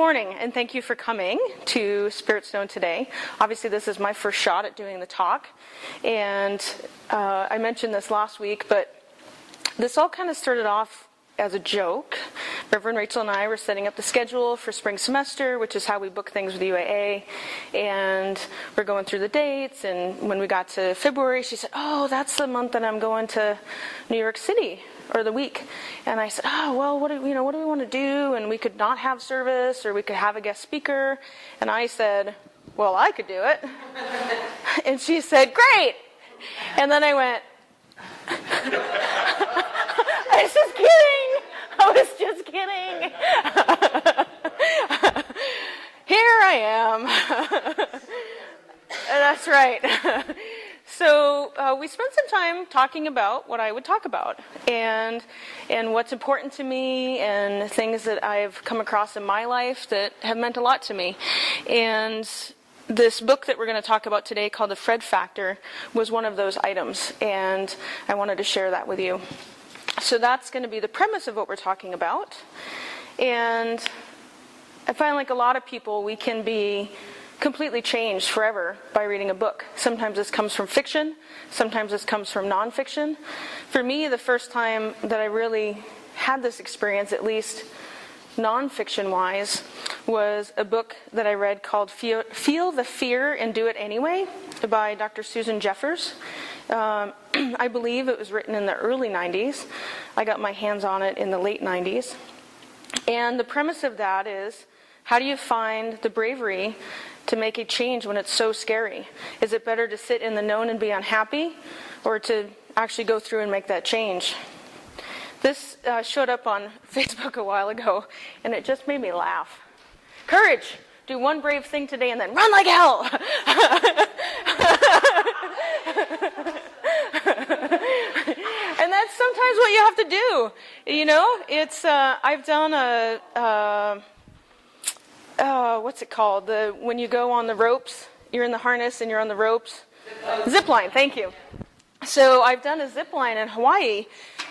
morning, and thank you for coming to Spirit Stone today. Obviously, this is my first shot at doing the talk, and I mentioned this last week, but this all kind of started off as a joke. Reverend Rachel and I were setting up the schedule for spring semester, which is how we book things with UAA, and we're going through the dates, and when we got to February, she said, "Oh, that's the month that I'm going to New York City, or the week." And I said, "Oh, well, what do we want to do?" And we could not have service, or we could have a guest speaker. And I said, "Well, I could do it." And she said, "Great." And then I went, I was just kidding. I was just kidding. Here I am. That's right. So we spent some time talking about what I would talk about and what's important to me and things that I've come across in my life that have meant a lot to me. And this book that we're going to talk about today, called The Fred Factor, was one of those items, and I wanted to share that with you. So that's going to be the premise of what we're talking about. And I find, like a lot of people, we can be completely changed forever by reading a book. Sometimes this comes from fiction, sometimes this comes from nonfiction. For me, the first time that I really had this experience, at least nonfiction-wise, was a book that I read called Feel the Fear and Do It Anyway by Dr. Susan Jeffers. I believe it was written in the early 90s. I got my hands on it in the late 90s. And the premise of that is, how do you find the bravery to make a change when it's so scary? Is it better to sit in the known and be unhappy, or to actually go through and make that change? This showed up on Facebook a while ago, and it just made me laugh. Courage! Do one brave thing today and then run like hell! And that's sometimes what you have to do. You know, it's, I've done what's it called? When you go on the ropes, you're in the harness and you're on the ropes. Zip line, thank you. So I've done a zip line in Hawaii,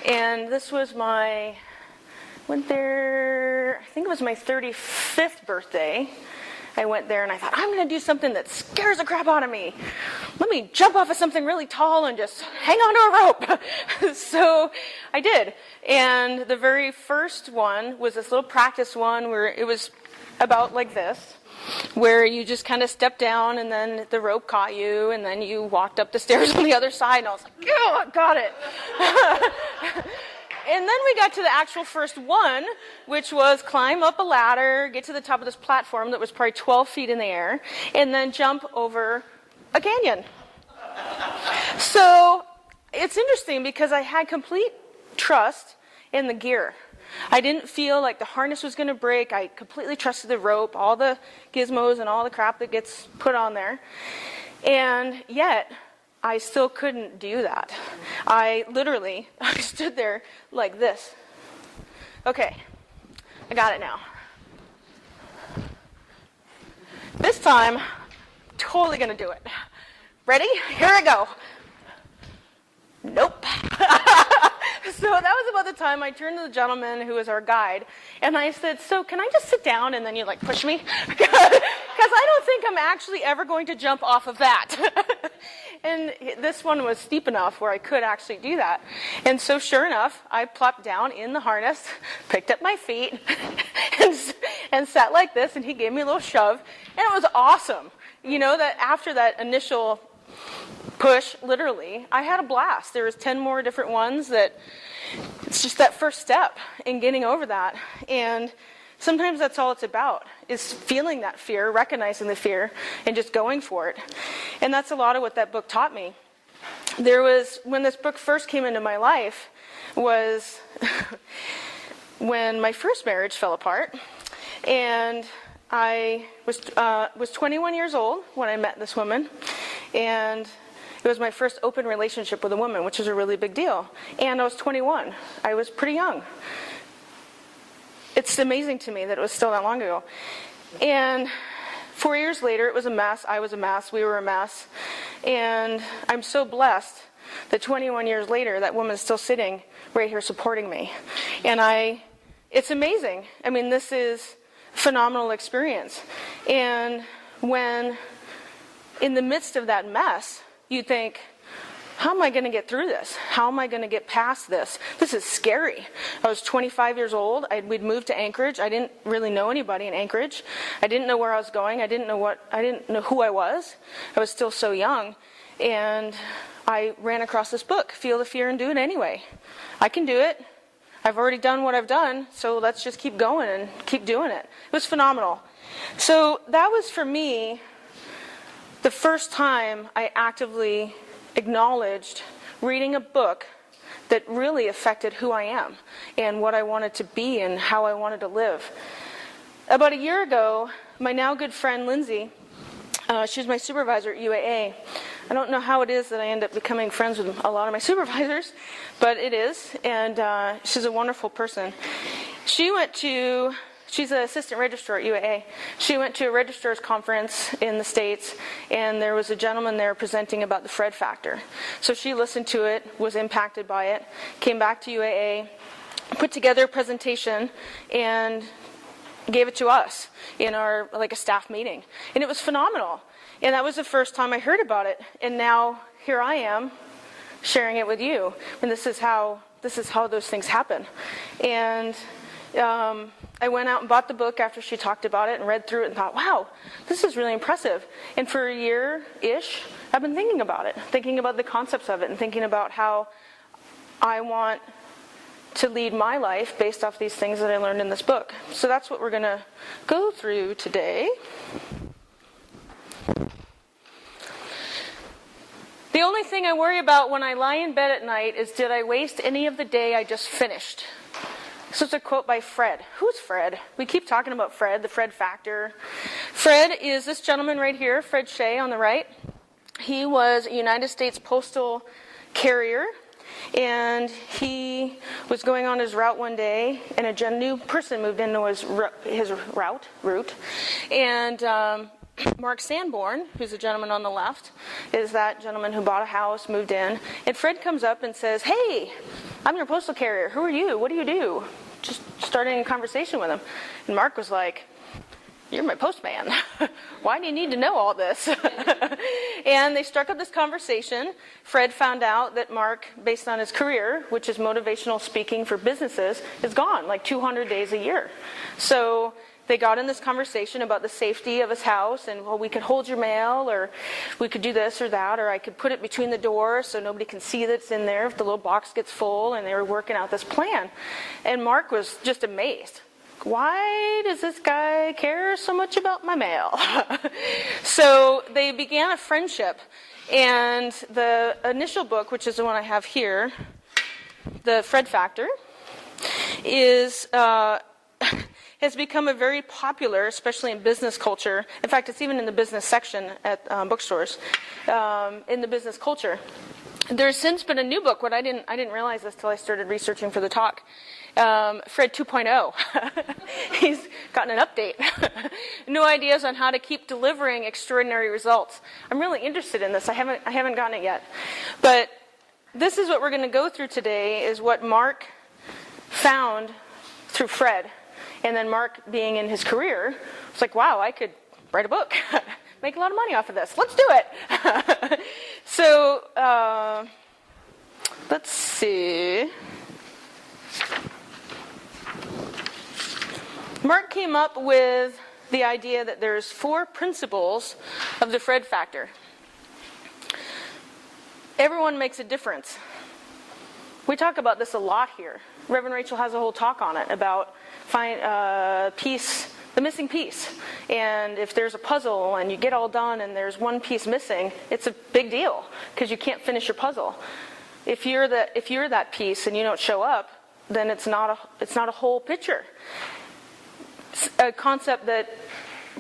and this was went there, I think it was my 35th birthday. I went there and I thought, I'm going to do something that scares the crap out of me. Let me jump off of something really tall and just hang onto a rope. So I did. And the very first one was this little practice one where it was about like this, where you just kind of stepped down and then the rope caught you and then you walked up the stairs on the other side, and I was like, oh, I got it. And then we got to the actual first one, which was climb up a ladder, get to the top of this platform that was probably 12 feet in the air, and then jump over a canyon. So it's interesting because I had complete trust in the gear. I didn't feel like the harness was going to break. I completely trusted the rope, all the gizmos and all the crap that gets put on there. And yet, I still couldn't do that. I stood there like this. Okay, I got it now. This time, totally going to do it. Ready? Here I go. Nope. So that was about the time I turned to the gentleman who was our guide, and I said, "So can I just sit down and then you like push me? Because I don't think I'm actually ever going to jump off of that." And this one was steep enough where I could actually do that. And so sure enough, I plopped down in the harness, picked up my feet, and sat like this, and he gave me a little shove, and it was awesome. You know, that after that initial push, literally, I had a blast. There was 10 more different ones that it's just that first step in getting over that. And sometimes that's all it's about, is feeling that fear, recognizing the fear, and just going for it. And that's a lot of what that book taught me. When this book first came into my life, was when my first marriage fell apart. And I was 21 years old when I met this woman. And it was my first open relationship with a woman, which is a really big deal. And I was 21. I was pretty young. It's amazing to me that it was still that long ago. And 4 years later, it was a mess. I was a mess. We were a mess. And I'm so blessed that 21 years later, that woman is still sitting right here supporting me. And it's amazing. I mean, this is phenomenal experience. And when in the midst of that mess, you think, how am I going to get through this? How am I going to get past this? This is scary. I was 25 years old. We'd moved to Anchorage. I didn't really know anybody in Anchorage. I didn't know where I was going. I didn't know who I was. I was still so young. And I ran across this book, Feel the Fear and Do It Anyway. I can do it. I've already done what I've done, so let's just keep going and keep doing it. It was phenomenal. So that was, for me, the first time I actively acknowledged reading a book that really affected who I am and what I wanted to be and how I wanted to live. About a year ago, my now good friend Lindsay, she was my supervisor at UAA. I don't know how it is that I end up becoming friends with a lot of my supervisors, but it is, and she's a wonderful person. She's an assistant registrar at UAA. She went to a registrar's conference in the States, and there was a gentleman there presenting about the Fred factor. So she listened to it, was impacted by it, came back to UAA, put together a presentation, and gave it to us in our, like, a staff meeting. And it was phenomenal. And that was the first time I heard about it. And now here I am sharing it with you. And this is how those things happen. And I went out and bought the book after she talked about it and read through it and thought, wow, this is really impressive. And for a year-ish, I've been thinking about it, thinking about the concepts of it, and thinking about how I want to lead my life based off these things that I learned in this book. So that's what we're going to go through today. The only thing I worry about when I lie in bed at night is, did I waste any of the day I just finished? So it's a quote by Fred. Who's Fred? We keep talking about Fred, the Fred factor. Fred is this gentleman right here, Fred Shea on the right. He was a United States postal carrier, and he was going on his route one day, and a new person moved into his route, and Mark Sanborn, who's the gentleman on the left, is that gentleman who bought a house, moved in, and Fred comes up and says, hey, I'm your postal carrier. Who are you? What do you do? Just starting a conversation with him. And Mark was like, you're my postman. Why do you need to know all this? And they struck up this conversation. Fred found out that Mark, based on his career, which is motivational speaking for businesses, is gone like 200 days a year. So they got in this conversation about the safety of his house, and, well, we could hold your mail, or we could do this or that, or I could put it between the doors so nobody can see that it's in there if the little box gets full, and they were working out this plan. And Mark was just amazed. Why does this guy care so much about my mail? So they began a friendship, and the initial book, which is the one I have here, The Fred Factor, is has become a very popular, especially in business culture. In fact, it's even in the business section at bookstores, in the business culture. There's since been a new book. What I didn't realize this till I started researching for the talk. Fred 2.0. He's gotten an update. New ideas on how to keep delivering extraordinary results. I'm really interested in this. I haven't gotten it yet. But this is what we're going to go through today, is what Mark found through Fred. And then Mark, being in his career, was like, wow, I could write a book, make a lot of money off of this. Let's do it. So let's see. Mark came up with the idea that there's 4 principles of the Fred factor. Everyone makes a difference. We talk about this a lot here. Reverend Rachel has a whole talk on it about the missing piece. And if there's a puzzle and you get all done and there's one piece missing, it's a big deal because you can't finish your puzzle. If you're that piece and you don't show up, then it's not a whole picture. It's a concept that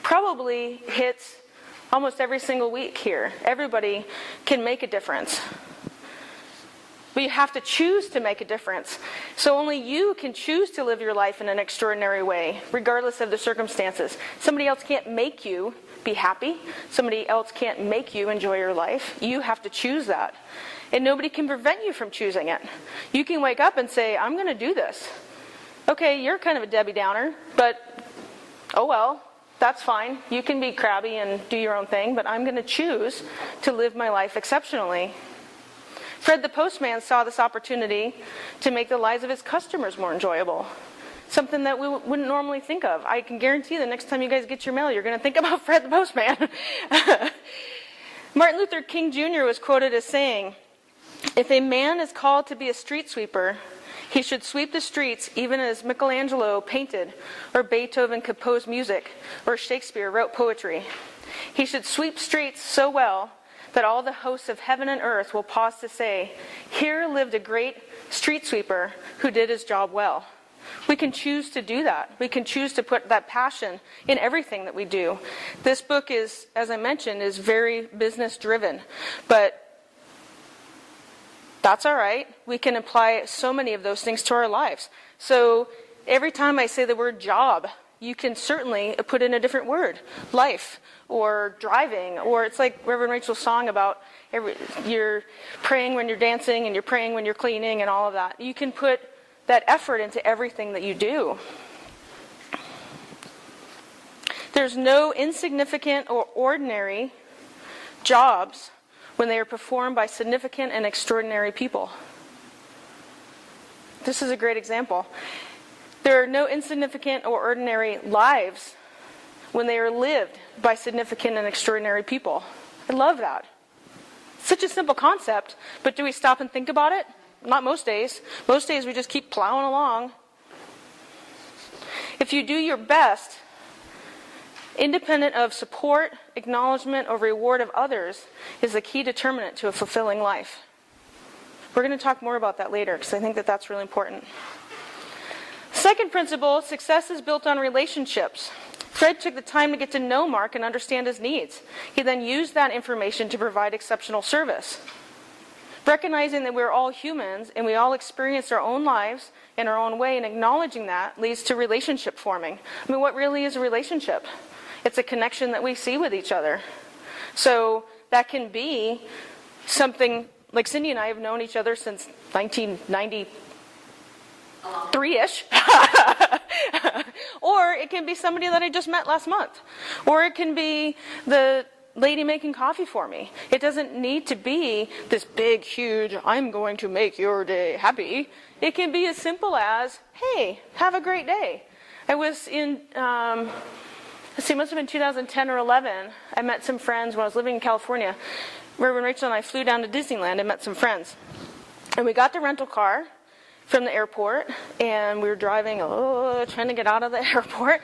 probably hits almost every single week here. Everybody can make a difference. But you have to choose to make a difference. So only you can choose to live your life in an extraordinary way, regardless of the circumstances. Somebody else can't make you be happy. Somebody else can't make you enjoy your life. You have to choose that. And nobody can prevent you from choosing it. You can wake up and say, I'm going to do this. Okay, you're kind of a Debbie Downer, but Oh well, that's fine. You can be crabby and do your own thing, but I'm going to choose to live my life exceptionally. Fred the postman saw this opportunity to make the lives of his customers more enjoyable. Something that we wouldn't normally think of. I can guarantee the next time you guys get your mail, you're going to think about Fred the postman. Martin Luther King Jr. was quoted as saying, "If a man is called to be a street sweeper, he should sweep the streets even as Michelangelo painted, or Beethoven composed music, or Shakespeare wrote poetry. He should sweep streets so well that all the hosts of heaven and earth will pause to say, 'Here lived a great street sweeper who did his job well.'" We can choose to do that. We can choose to put that passion in everything that we do. This book is, as I mentioned, is very business driven, but that's all right. We can apply so many of those things to our lives. So every time I say the word job, you can certainly put in a different word, life or driving, or it's like Reverend Rachel's song about you're praying when you're dancing and you're praying when you're cleaning and all of that. You can put that effort into everything that you do. There's no insignificant or ordinary jobs when they are performed by significant and extraordinary people. This is a great example. There are no insignificant or ordinary lives when they are lived by significant and extraordinary people. I love that. Such a simple concept, but do we stop and think about it? Not most days. Most days we just keep plowing along. If you do your best, independent of support, acknowledgement, or reward of others, is the key determinant to a fulfilling life. We're going to talk more about that later because I think that that's really important. Second principle, success is built on relationships. Fred took the time to get to know Mark and understand his needs. He then used that information to provide exceptional service. Recognizing that we're all humans and we all experience our own lives in our own way, and acknowledging that leads to relationship forming. I mean, what really is a relationship? It's a connection that we see with each other. So that can be something like Cindy and I have known each other since 1993-ish. Or it can be somebody that I just met last month. Or it can be the lady making coffee for me. It doesn't need to be this big, huge, I'm going to make your day happy. It can be as simple as, hey, have a great day. I was in, it must have been 2010 or 11. I met some friends when I was living in California. Reverend Rachel and I flew down to Disneyland and met some friends. And we got the rental car from the airport, and we were driving, trying to get out of the airport.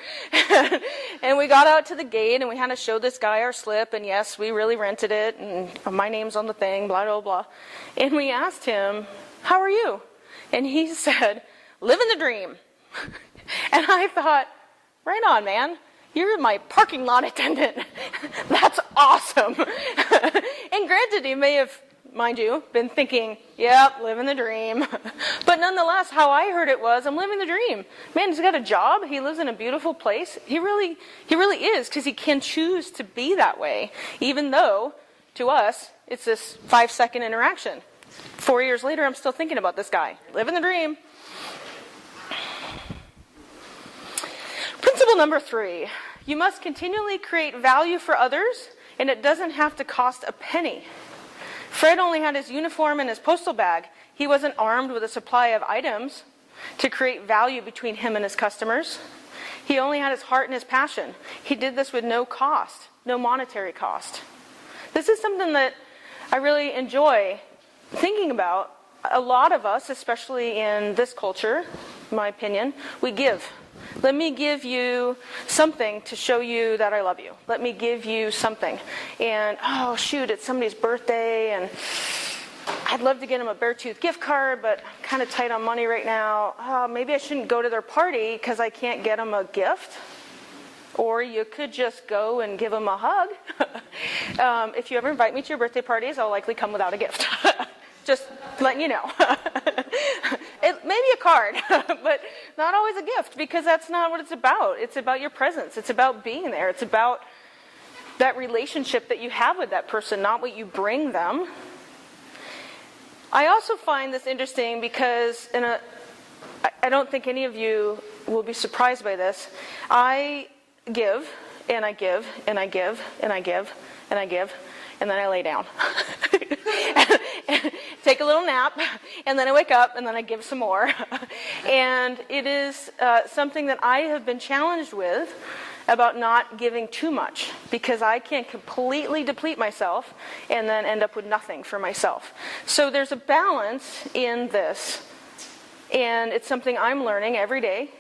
And we got out to the gate, and we had to show this guy our slip, and yes, we really rented it, and my name's on the thing, blah, blah, blah. And we asked him, how are you? And he said, living the dream. And I thought, right on, man. You're my parking lot attendant. That's awesome. And granted, he may have, mind you, been thinking, yep, living the dream. But nonetheless, how I heard it was, I'm living the dream. Man, he's got a job. He lives in a beautiful place. He really is, because he can choose to be that way, even though, to us, it's this 5-second interaction. 4 years later, I'm still thinking about this guy. Living the dream. Principle number 3. You must continually create value for others, and it doesn't have to cost a penny. Fred only had his uniform and his postal bag. He wasn't armed with a supply of items to create value between him and his customers. He only had his heart and his passion. He did this with no cost, no monetary cost. This is something that I really enjoy thinking about. A lot of us, especially in this culture, in my opinion, we give. Let me give you something to show you that I love you. Let me give you something. And, oh, shoot, it's somebody's birthday, and I'd love to get them a Beartooth gift card, but I'm kind of tight on money right now. Oh, maybe I shouldn't go to their party because I can't get them a gift. Or you could just go and give them a hug. If you ever invite me to your birthday parties, I'll likely come without a gift. Just letting you know. Maybe a card, but not always a gift, because that's not what it's about. It's about your presence. It's about being there. It's about that relationship that you have with that person, not what you bring them. I also find this interesting because I don't think any of you will be surprised by this. I give, and I give, and I give, and I give, and I give, and then I lay down. Take a little nap, and then I wake up, and then I give some more. And it is something that I have been challenged with about not giving too much, because I can completely deplete myself and then end up with nothing for myself. So there's a balance in this, and it's something I'm learning every day.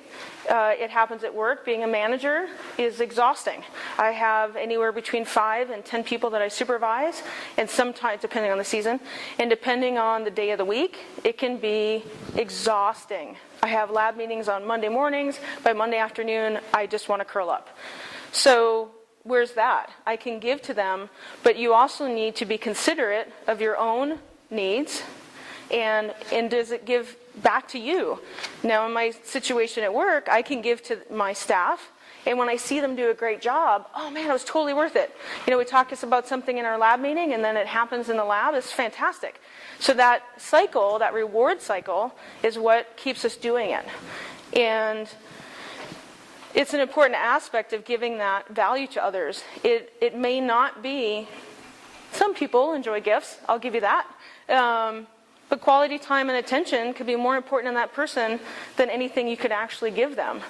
It happens at work. Being a manager is exhausting. I have anywhere between 5 and 10 people that I supervise, and sometimes, depending on the season, and depending on the day of the week, it can be exhausting. I have lab meetings on Monday mornings. By Monday afternoon, I just want to curl up. So where's that? I can give to them, but you also need to be considerate of your own needs, and does it give back to you? Now, in my situation at work, I can give to my staff, and when I see them do a great job, oh man, it was totally worth it. You know, we talk about something in our lab meeting, and then it happens in the lab. It's fantastic. So that cycle, that reward cycle, is what keeps us doing it. And it's an important aspect of giving that value to others. It may not be, some people enjoy gifts, I'll give you that. But quality time and attention could be more important in that person than anything you could actually give them.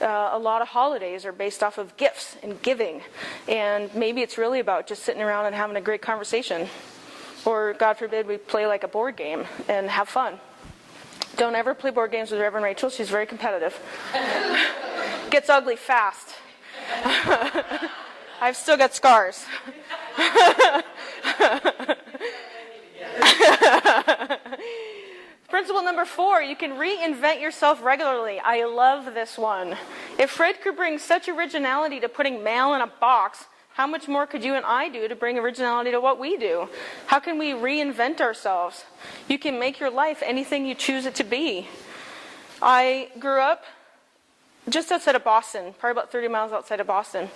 A lot of holidays are based off of gifts and giving. And maybe it's really about just sitting around and having a great conversation. Or, God forbid, we play like a board game and have fun. Don't ever play board games with Reverend Rachel. She's very competitive. Gets ugly fast. I've still got scars. Principle number 4, you can reinvent yourself regularly. I love this one. If Fred could bring such originality to putting mail in a box, how much more could you and I do to bring originality to what we do? How can we reinvent ourselves? You can make your life anything you choose it to be. I grew up just outside of Boston, probably about 30 miles outside of Boston,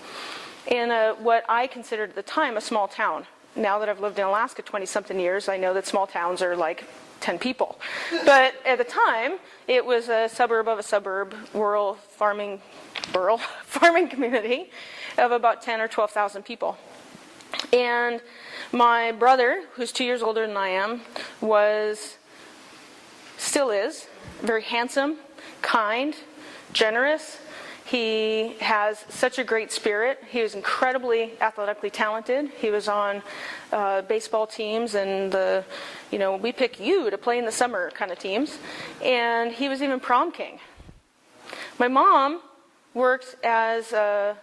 in what I considered at the time a small town. Now that I've lived in Alaska 20-something years, I know that small towns are like 10 people. But at the time, it was a suburb of a suburb, rural farming community of about 10 or 12,000 people. And my brother, who's 2 years older than I am, still is, very handsome, kind, generous. He has such a great spirit. He was incredibly athletically talented. He was on baseball teams and we pick you to play in the summer kind of teams. And he was even prom king. My mom worked as a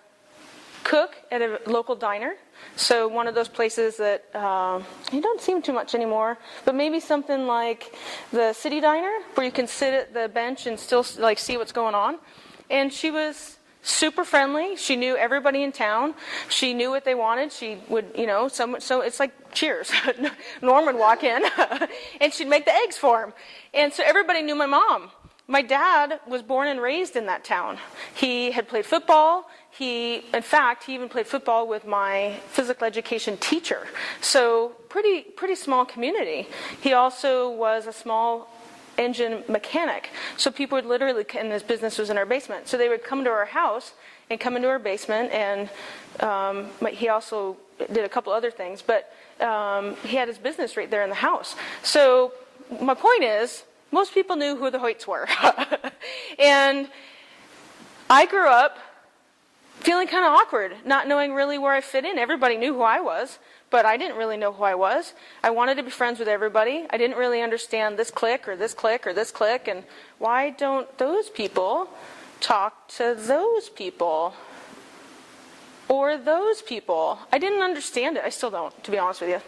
cook at a local diner. So one of those places that you don't see too much anymore, but maybe something like the City Diner, where you can sit at the bench and still see what's going on. And she was super friendly. She knew everybody in town. She knew what they wanted. She would, so it's like Cheers. Norm would walk in, and she'd make the eggs for him. And so everybody knew my mom. My dad was born and raised in that town. He had played football. In fact, he even played football with my physical education teacher. So pretty small community. He also was a small engine mechanic. So people would literally, and his business was in our basement, so they would come to our house and come into our basement, and he also did a couple other things, but he had his business right there in the house. So my point is, most people knew who the Hoyts were. And I grew up feeling kind of awkward, not knowing really where I fit in. Everybody knew who I was, but I didn't really know who I was. I wanted to be friends with everybody. I didn't really understand this clique or this clique or this clique, and why don't those people talk to those people? Or those people. I didn't understand it. I still don't, to be honest with you.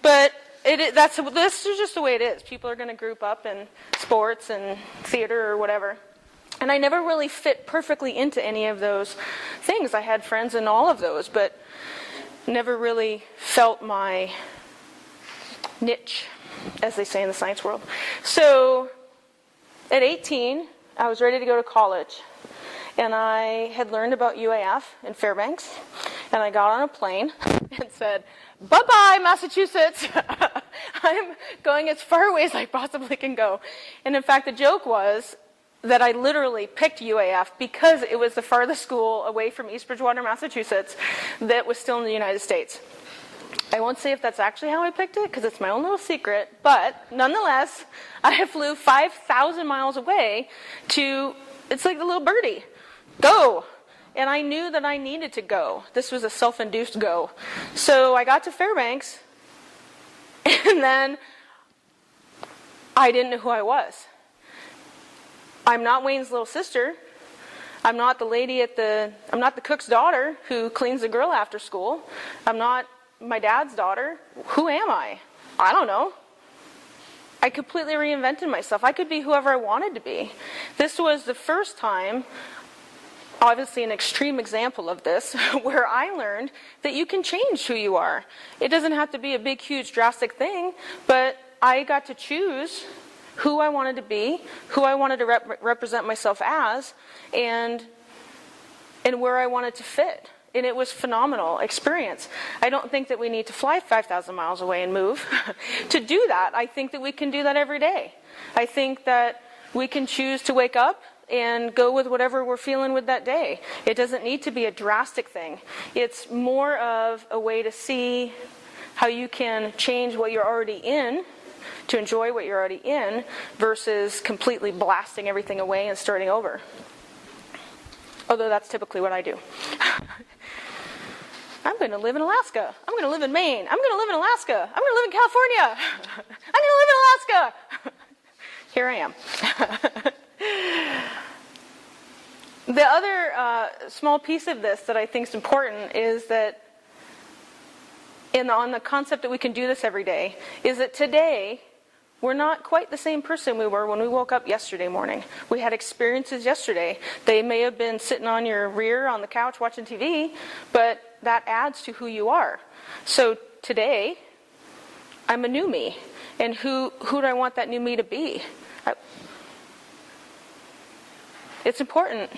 But this is just the way it is. People are going to group up in sports and theater or whatever. And I never really fit perfectly into any of those things. I had friends in all of those, but never really felt my niche, as they say in the science world. So at 18, I was ready to go to college. And I had learned about UAF in Fairbanks. And I got on a plane and said, bye-bye, Massachusetts. I'm going as far away as I possibly can go. And in fact, the joke was, that I literally picked UAF because it was the farthest school away from East Bridgewater, Massachusetts that was still in the United States. I won't say if that's actually how I picked it because it's my own little secret, but nonetheless, I flew 5,000 miles away to, it's like the little birdie, go. And I knew that I needed to go. This was a self-induced go. So I got to Fairbanks, and then I didn't know who I was. I'm not Wayne's little sister. I'm not the lady I'm not the cook's daughter who cleans the grill after school. I'm not my dad's daughter. Who am I? I don't know. I completely reinvented myself. I could be whoever I wanted to be. This was the first time, obviously an extreme example of this, where I learned that you can change who you are. It doesn't have to be a big, huge, drastic thing, but I got to choose who I wanted to be, who I wanted to represent myself as, and where I wanted to fit. And it was a phenomenal experience. I don't think that we need to fly 5,000 miles away and move to do that. I think that we can do that every day. I think that we can choose to wake up and go with whatever we're feeling with that day. It doesn't need to be a drastic thing. It's more of a way to see how you can change what you're already in, to enjoy what you're already in, versus completely blasting everything away and starting over. Although that's typically what I do. I'm going to live in Alaska. I'm going to live in Maine. I'm going to live in Alaska. I'm going to live in California. I'm going to live in Alaska. Here I am. The other small piece of this that I think is important is that on the concept that we can do this every day, is that today we're not quite the same person we were when we woke up yesterday morning. We had experiences yesterday. They may have been sitting on your rear on the couch watching TV, but that adds to who you are. So today, I'm a new me. And who do I want that new me to be? It's important.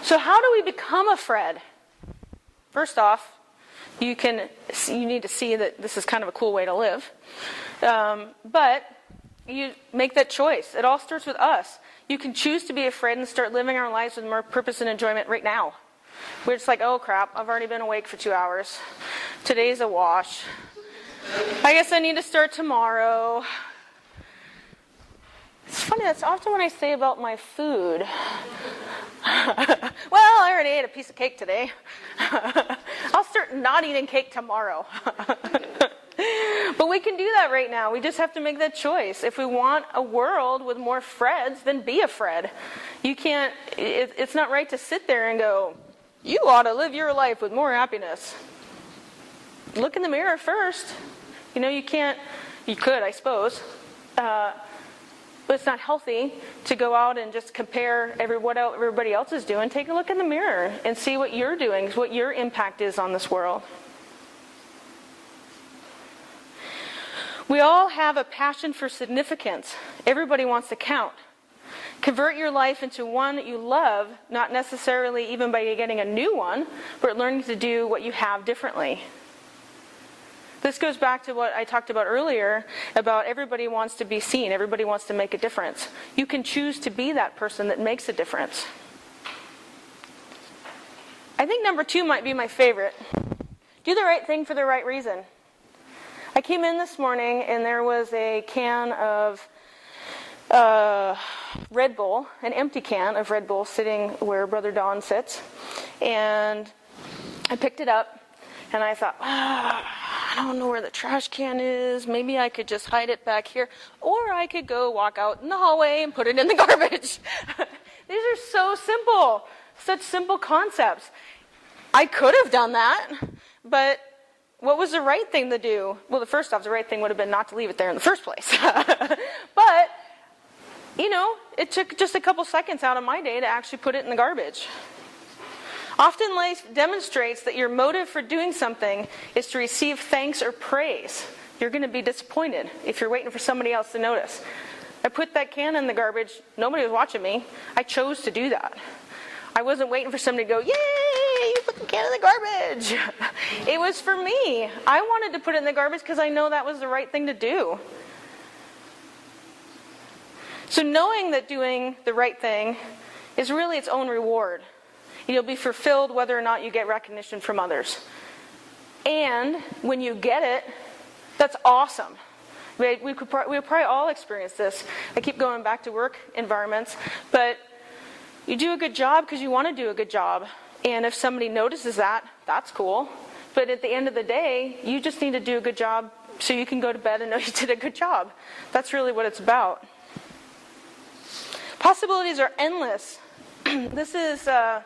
So how do we become a Fred? First off, you need to see that this is kind of a cool way to live. But you make that choice. It all starts with us. You can choose to be a Fred and start living our lives with more purpose and enjoyment right now. We're just like, oh crap, I've already been awake for 2 hours. Today's a wash. I guess I need to start tomorrow. It's funny, that's often what I say about my food. Well, I already ate a piece of cake today. I'll start not eating cake tomorrow. But we can do that right now. We just have to make that choice. If we want a world with more Freds, then be a Fred. You can't, it's not right to sit there and go, you ought to live your life with more happiness. Look in the mirror first. You could, I suppose. But it's not healthy to go out and just compare what everybody else is doing. Take a look in the mirror and see what you're doing, what your impact is on this world. We all have a passion for significance. Everybody wants to count. Convert your life into one that you love, not necessarily even by getting a new one, but learning to do what you have differently. This goes back to what I talked about earlier, about everybody wants to be seen, everybody wants to make a difference. You can choose to be that person that makes a difference. I think number 2 might be my favorite. Do the right thing for the right reason. I came in this morning and there was a can of Red Bull, an empty can of Red Bull sitting where Brother Don sits. And I picked it up and I thought, I don't know where the trash can is. Maybe I could just hide it back here. Or I could go walk out in the hallway and put it in the garbage. These are so simple. Such simple concepts. I could have done that, but what was the right thing to do? Well, the right thing would have been not to leave it there in the first place. But, it took just a couple seconds out of my day to actually put it in the garbage. Often life demonstrates that your motive for doing something is to receive thanks or praise. You're going to be disappointed if you're waiting for somebody else to notice. I put that can in the garbage. Nobody was watching me. I chose to do that. I wasn't waiting for somebody to go, yay, you put the can in the garbage. It was for me. I wanted to put it in the garbage because I know that was the right thing to do. So knowing that doing the right thing is really its own reward. You'll be fulfilled whether or not you get recognition from others. And when you get it, that's awesome. We probably all experience this. I keep going back to work environments, but you do a good job because you want to do a good job. And if somebody notices that, that's cool. But at the end of the day, you just need to do a good job so you can go to bed and know you did a good job. That's really what it's about. Possibilities are endless. This is a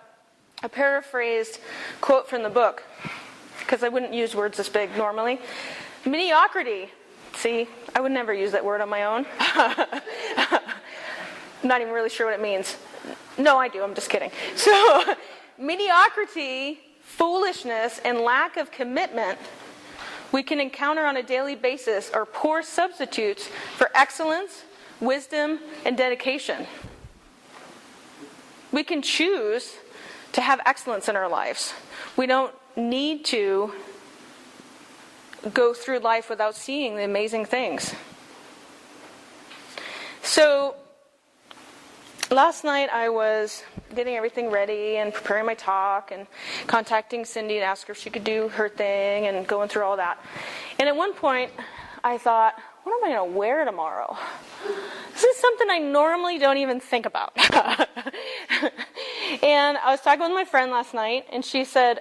paraphrased quote from the book, because I wouldn't use words this big normally. Mediocrity. See, I would never use that word on my own. I'm not even really sure what it means. No, I do. I'm just kidding. So, mediocrity, foolishness, and lack of commitment we can encounter on a daily basis are poor substitutes for excellence, wisdom, and dedication. We can choose to have excellence in our lives. We don't need to go through life without seeing the amazing things. So, last night I was getting everything ready and preparing my talk and contacting Cindy to ask her if she could do her thing and going through all that. And at one point I thought, what am I going to wear tomorrow? This is something I normally don't even think about. And I was talking with my friend last night, and she said,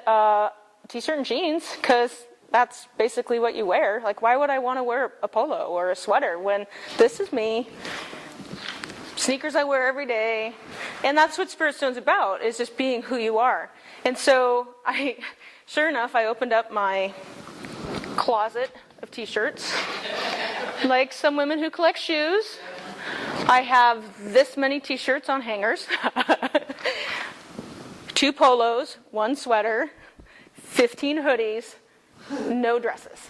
t-shirt and jeans, because that's basically what you wear. Like, why would I want to wear a polo or a sweater when this is me? Sneakers I wear every day. And that's what Spirit Stone's about, is just being who you are. And so, sure enough, I opened up my closet of t-shirts. Like some women who collect shoes, I have this many t-shirts on hangers. 2 polos, 1 sweater, 15 hoodies, no dresses.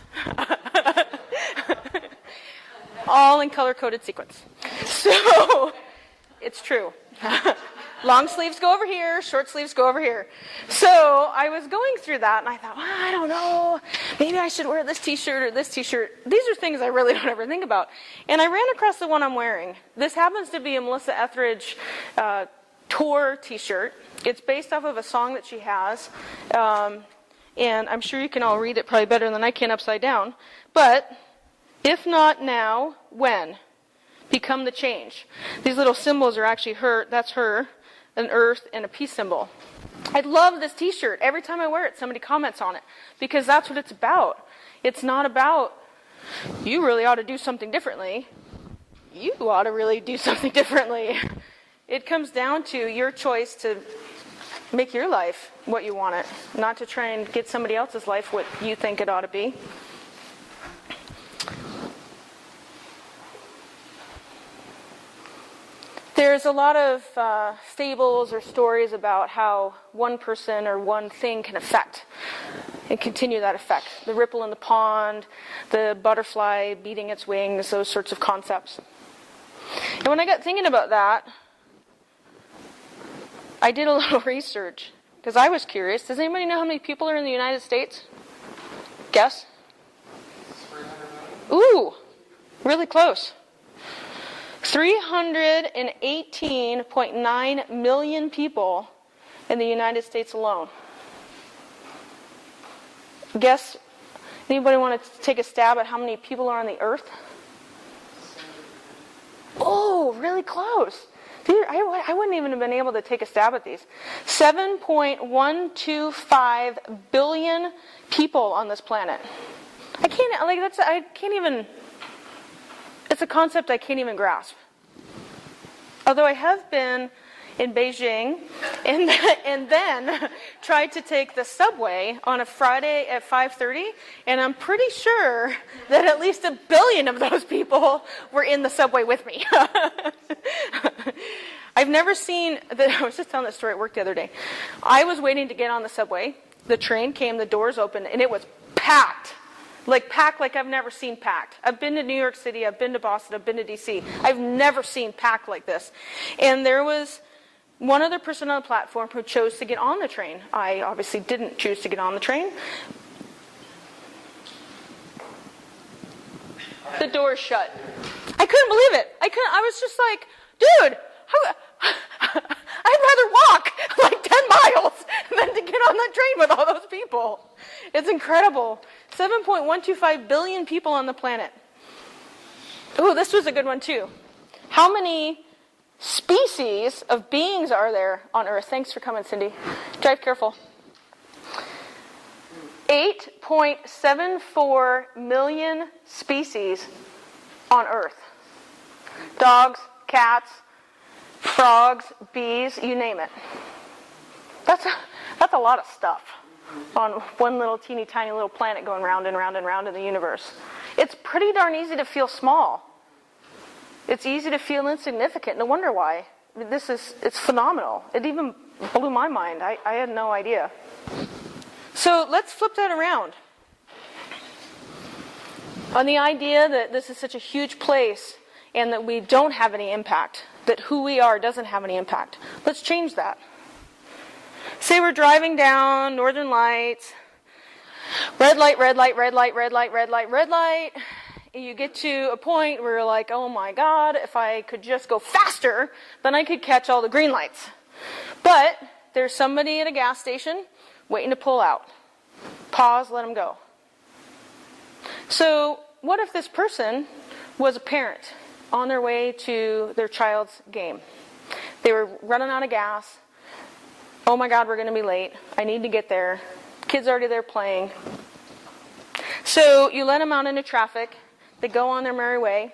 All in color-coded sequins. So, it's true. Long sleeves go over here, short sleeves go over here. So, I was going through that, and I thought, well, I don't know, maybe I should wear this t-shirt or this t-shirt. These are things I really don't ever think about. And I ran across the one I'm wearing. This happens to be a Melissa Etheridge tour t-shirt. It's based off of a song that she has. And I'm sure you can all read it probably better than I can upside down. But, if not now, when? Become the change. These little symbols are actually her, that's her, an earth, and a peace symbol. I love this t-shirt. Every time I wear it, somebody comments on it. Because that's what it's about. It's not about, you really ought to do something differently. You ought to really do something differently. It comes down to your choice to make your life what you want it, not to try and get somebody else's life what you think it ought to be. There's a lot of fables or stories about how one person or one thing can affect and continue that effect. The ripple in the pond, the butterfly beating its wings, those sorts of concepts. And when I got thinking about that, I did a little research because I was curious. Does anybody know how many people are in the United States? Guess? 300 million. Ooh, really close. 318.9 million people in the United States alone. Guess, anybody want to take a stab at how many people are on the earth? Oh, really close. I wouldn't even have been able to take a stab at these. 7.125 billion people on this planet. I can't even, it's a concept I can't even grasp. Although I have been in Beijing and then tried to take the subway on a Friday at 5:30, and I'm pretty sure that at least 1 billion of those people were in the subway with me. I've never seen, I was just telling this story at work the other day. I was waiting to get on the subway. The train came, the doors opened, and it was packed. Packed like I've never seen packed. I've been to New York City, I've been to Boston, I've been to DC. I've never seen packed like this. And there was one other person on the platform who chose to get on the train. I obviously didn't choose to get on the train. The door's shut. I couldn't believe it. I was just like, Dude, I'd rather walk like 10 miles than to get on that train with all those people. It's incredible. 7.125 billion people on the planet. Oh, this was a good one too. How many species of beings are there on Earth? Thanks for coming, Cindy. Drive careful. 8.74 million species on Earth. Dogs, cats, frogs, bees, you name it. That's a lot of stuff on one little teeny tiny little planet going round and round and round in the universe. It's pretty darn easy to feel small. It's easy to feel insignificant. No wonder why. It's phenomenal. It even blew my mind. I had no idea. So let's flip that around. On the idea that this is such a huge place and that we don't have any impact, that who we are doesn't have any impact. Let's change that. Say we're driving down Northern Lights, red light, red light, red light, red light, red light, red light. And you get to a point where you're like, oh my God, if I could just go faster, then I could catch all the green lights. But there's somebody at a gas station waiting to pull out. Pause, let them go. So what if this person was a parent on their way to their child's game? They were running out of gas. Oh my God, we're going to be late. I need to get there. Kids already there playing. So you let them out into traffic. They go on their merry way,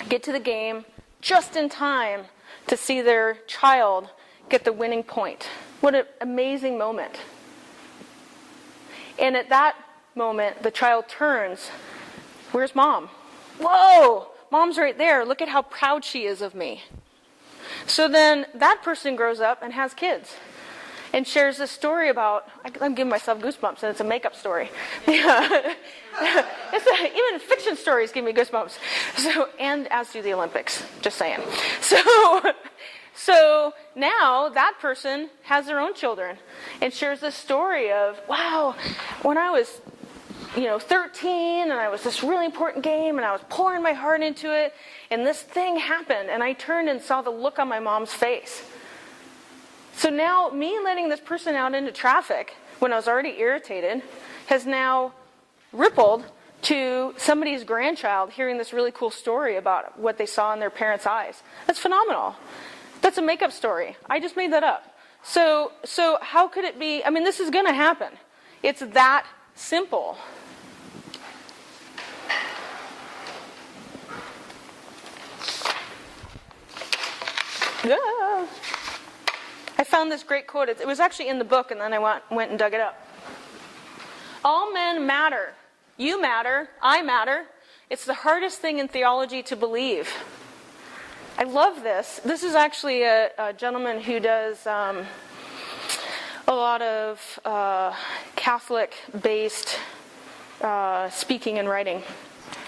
get to the game just in time to see their child get the winning point. What an amazing moment. And at that moment, the child turns. Where's mom? Whoa, mom's right there. Look at how proud she is of me. So then that person grows up and has kids and shares this story about, I'm giving myself goosebumps, and it's a makeup story. Even fiction stories give me goosebumps. So, and as do the Olympics, just saying. So now that person has their own children and shares this story of, wow, when I was 13 and I was this really important game and I was pouring my heart into it and this thing happened and I turned and saw the look on my mom's face. So now me letting this person out into traffic when I was already irritated has now rippled to somebody's grandchild hearing this really cool story about what they saw in their parents' eyes. That's phenomenal. That's a makeup story. I just made that up. So how could it be? I mean, this is going to happen. It's that simple. Yeah. I found this great quote. It was actually in the book, and then I went and dug it up. All men matter. You matter. I matter. It's the hardest thing in theology to believe. I love this. This is actually a gentleman who does a lot of Catholic-based speaking and writing.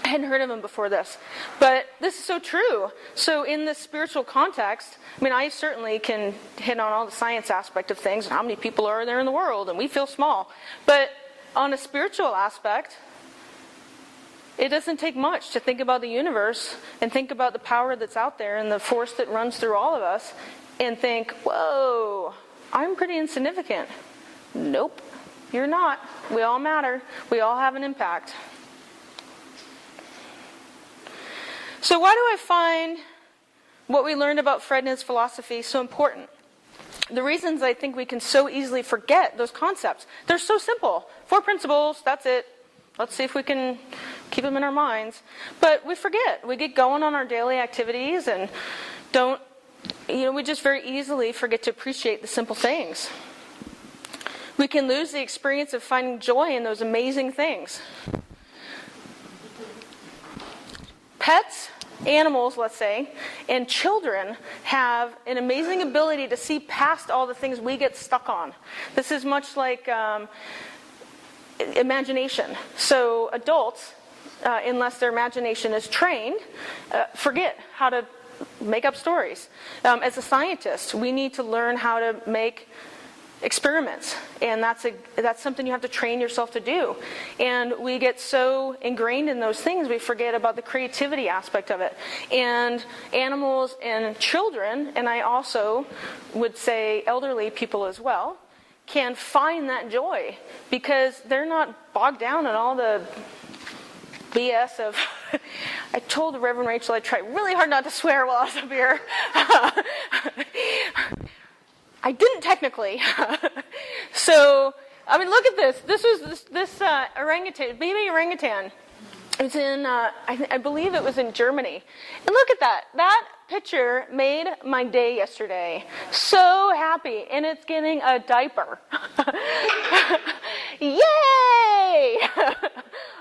I hadn't heard of him before this. But this is so true. So in this spiritual context, I mean, I certainly can hit on all the science aspect of things and how many people are there in the world, and we feel small. But on a spiritual aspect, it doesn't take much to think about the universe and think about the power that's out there and the force that runs through all of us and think, whoa, I'm pretty insignificant. Nope, you're not. We all matter. We all have an impact. So why do I find what we learned about Fred and his philosophy so important? The reasons I think we can so easily forget those concepts. They're so simple. 4 principles, that's it. Let's see if we can keep them in our minds. But we forget. We get going on our daily activities and we just very easily forget to appreciate the simple things. We can lose the experience of finding joy in those amazing things. Pets, animals, let's say, and children have an amazing ability to see past all the things we get stuck on. This is much like imagination. So adults, unless their imagination is trained, forget how to make up stories. As a scientist, we need to learn how to make experiments, and that's something you have to train yourself to do. And we get so ingrained in those things, we forget about the creativity aspect of it. And animals and children, and I also would say elderly people as well, can find that joy because they're not bogged down in all the BS of I told the Reverend Rachel I tried really hard not to swear while I was up here. I didn't technically. So, I mean, look at this. This was this orangutan, baby orangutan. It's in, I believe it was in Germany. And look at that. That picture made my day yesterday. So happy. And it's getting a diaper. Yay!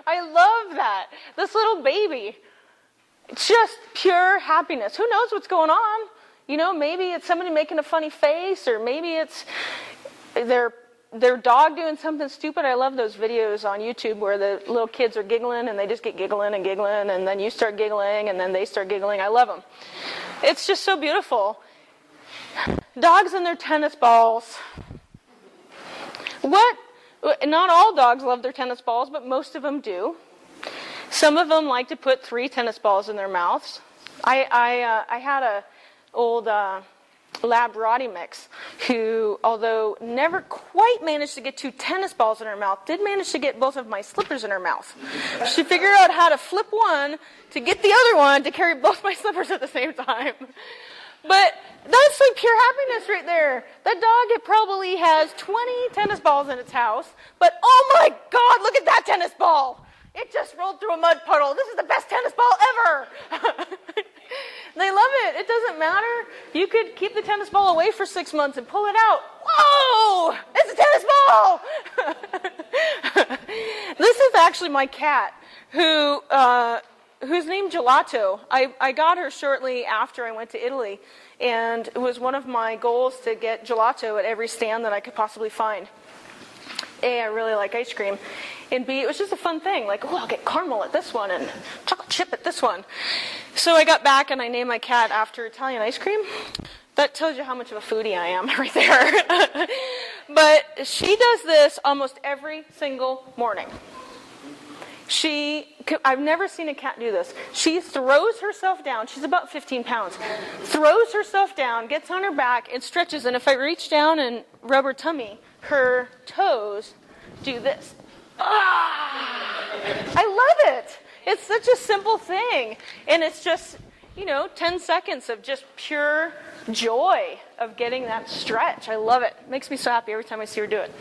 I love that. This little baby. It's just pure happiness. Who knows what's going on? You know, maybe it's somebody making a funny face, or maybe it's their dog doing something stupid. I love those videos on YouTube where the little kids are giggling and they just get giggling and giggling, and then you start giggling and then they start giggling. I love them. It's just so beautiful. Dogs and their tennis balls. Not all dogs love their tennis balls, but most of them do. Some of them like to put 3 tennis balls in their mouths. I had a old lab Roddy mix who, although never quite managed to get 2 tennis balls in her mouth, did manage to get both of my slippers in her mouth. She figured out how to flip one to get the other one to carry both my slippers at the same time. But that's like pure happiness right there. That dog, it probably has 20 tennis balls in its house, but oh my God, look at that tennis ball. It just rolled through a mud puddle. This is the best tennis ball ever. They love it. It doesn't matter. You could keep the tennis ball away for 6 months and pull it out. Whoa! It's a tennis ball! This is actually my cat, who's named Gelato. I got her shortly after I went to Italy, and it was one of my goals to get gelato at every stand that I could possibly find. A, I really like ice cream. And B, it was just a fun thing. Like, oh, I'll get caramel at this one and chocolate chip at this one. So I got back and I named my cat after Italian ice cream. That tells you how much of a foodie I am right there. But she does this almost every single morning. I've never seen a cat do this. She throws herself down. She's about 15 pounds. Throws herself down, gets on her back, and stretches. And if I reach down and rub her tummy, her toes do this. Ah! I love it. It's such a simple thing. And it's just, 10 seconds of just pure joy of getting that stretch. I love it. It makes me so happy every time I see her do it.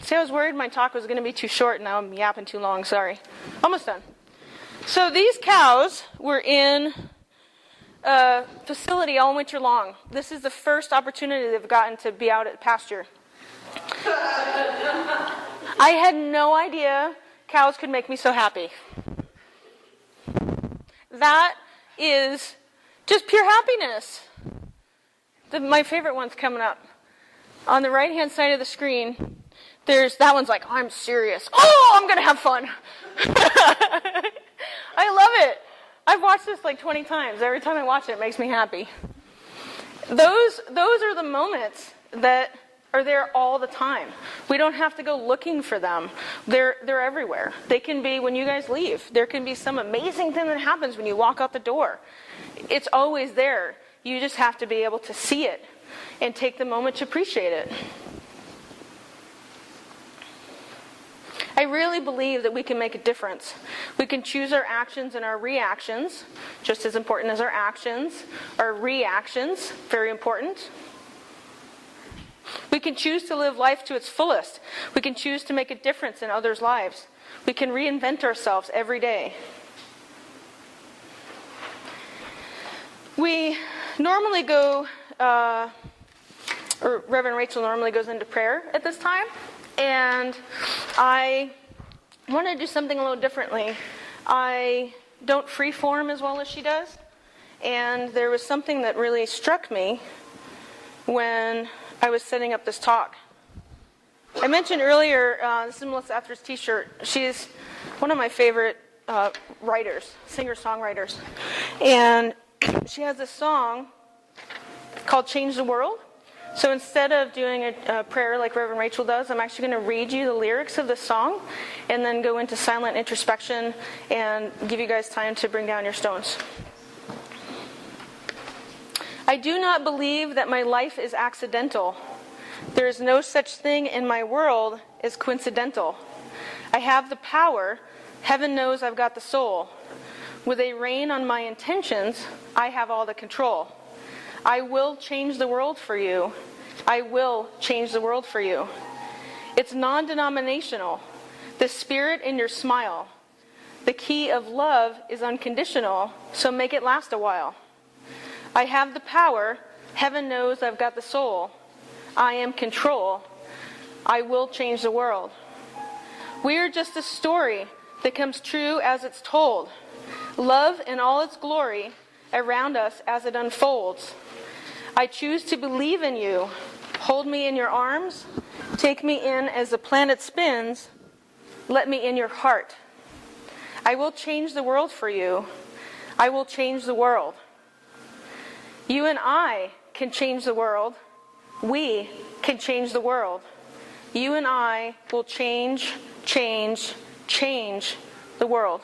See, I was worried my talk was going to be too short, and now I'm yapping too long. Sorry. Almost done. So these cows were in a facility all winter long. This is the first opportunity they've gotten to be out at pasture. I had no idea cows could make me so happy. That is just pure happiness. My favorite one's coming up. On the right-hand side of the screen, that one's like, I'm serious. Oh, I'm going to have fun. I love it. I've watched this like 20 times. Every time I watch it, it makes me happy. Those are the moments that are there all the time. We don't have to go looking for them. They're everywhere. They can be when you guys leave. There can be some amazing thing that happens when you walk out the door. It's always there. You just have to be able to see it and take the moment to appreciate it. I really believe that we can make a difference. We can choose our actions and our reactions, just as important as our actions. Our reactions, very important. We can choose to live life to its fullest. We can choose to make a difference in others' lives. We can reinvent ourselves every day. We normally go, or Reverend Rachel normally goes into prayer at this time. And I want to do something a little differently. I don't freeform as well as she does. And there was something that really struck me when I was setting up this talk. I mentioned earlier, this is Melissa Etheridge's t-shirt. She's one of my favorite writers, singer-songwriters. And she has this song called Change the World. So instead of doing a prayer like Reverend Rachel does, I'm actually going to read you the lyrics of this song and then go into silent introspection and give you guys time to bring down your stones. I do not believe that my life is accidental. There is no such thing in my world as coincidental. I have the power. Heaven knows I've got the soul. With a rein on my intentions, I have all the control. I will change the world for you. I will change the world for you. It's non-denominational. The spirit in your smile. The key of love is unconditional, so make it last a while. I have the power. Heaven knows I've got the soul. I am control. I will change the world. We are just a story that comes true as it's told. Love in all its glory around us as it unfolds. I choose to believe in you. Hold me in your arms. Take me in as the planet spins. Let me in your heart. I will change the world for you. I will change the world. You and I can change the world. We can change the world. You and I will change the world.